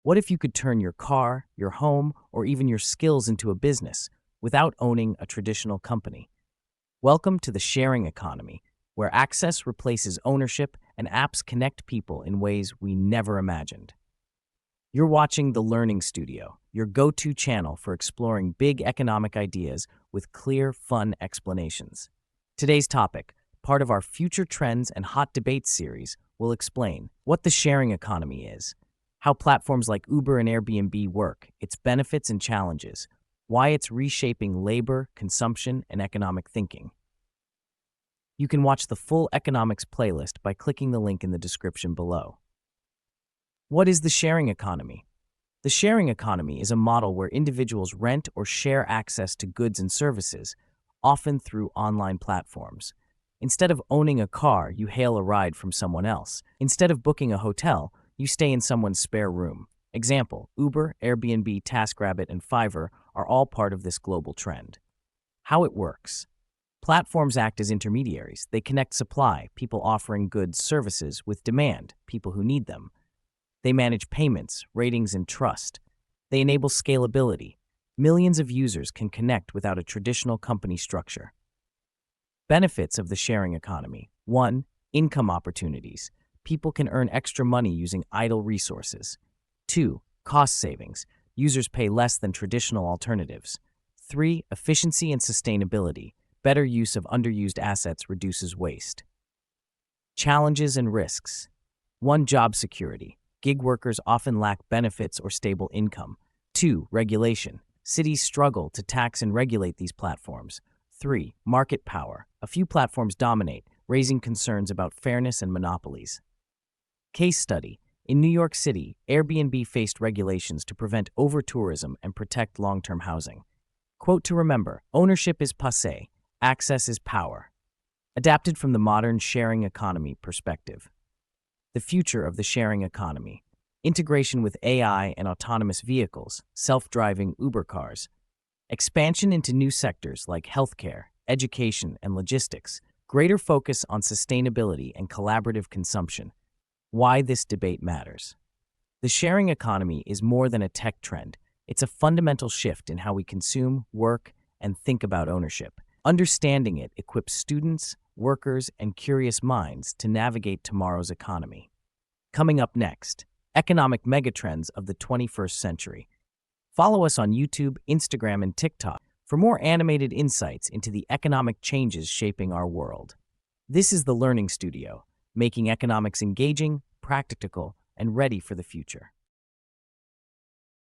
What if you could turn your car, your home, or even your skills into a business without owning a traditional company? Welcome to the sharing economy, where access replaces ownership and apps connect people in ways we never imagined. You're watching The Learning Studio, your go-to channel for exploring big economic ideas with clear, fun explanations. Today's topic, part of our Future Trends and Hot Debates series, will explain what the sharing economy is, how platforms like Uber and Airbnb work, its benefits and challenges, why it's reshaping labor, consumption, and economic thinking. You can watch the full economics playlist by clicking the link in the description below. What is the sharing economy? The sharing economy is a model where individuals rent or share access to goods and services, often through online platforms. Instead of owning a car, you hail a ride from someone else. Instead of booking a hotel, you stay in someone's spare room. Example, Uber, Airbnb, TaskRabbit, and Fiverr are all part of this global trend. How it works. Platforms act as intermediaries. They connect supply, people offering goods, services, with demand, people who need them. They manage payments, ratings, and trust. They enable scalability. Millions of users can connect without a traditional company structure. Benefits of the sharing economy. 1. Income opportunities. People can earn extra money using idle resources. 2. Cost savings. Users pay less than traditional alternatives. 3. Efficiency and sustainability. Better use of underused assets reduces waste. Challenges and risks. 1. Job security. Gig workers often lack benefits or stable income. 2. Regulation. Cities struggle to tax and regulate these platforms. 3. Market power. A few platforms dominate, raising concerns about fairness and monopolies. Case study. In New York City, Airbnb faced regulations to prevent over-tourism and protect long-term housing. Quote to remember, ownership is passé, access is power. Adapted from the modern sharing economy perspective. The future of the sharing economy. Integration with AI and autonomous vehicles, self-driving Uber cars. Expansion into new sectors like healthcare, education, and logistics. Greater focus on sustainability and collaborative consumption. Why this debate matters. The sharing economy is more than a tech trend. It's a fundamental shift in how we consume, work, and think about ownership. Understanding it equips students, workers, and curious minds to navigate tomorrow's economy. Coming up next, economic megatrends of the 21st century. Follow us on YouTube, Instagram, and TikTok for more animated insights into the economic changes shaping our world. This is the Learning Studio, making economics engaging, practical, and ready for the future.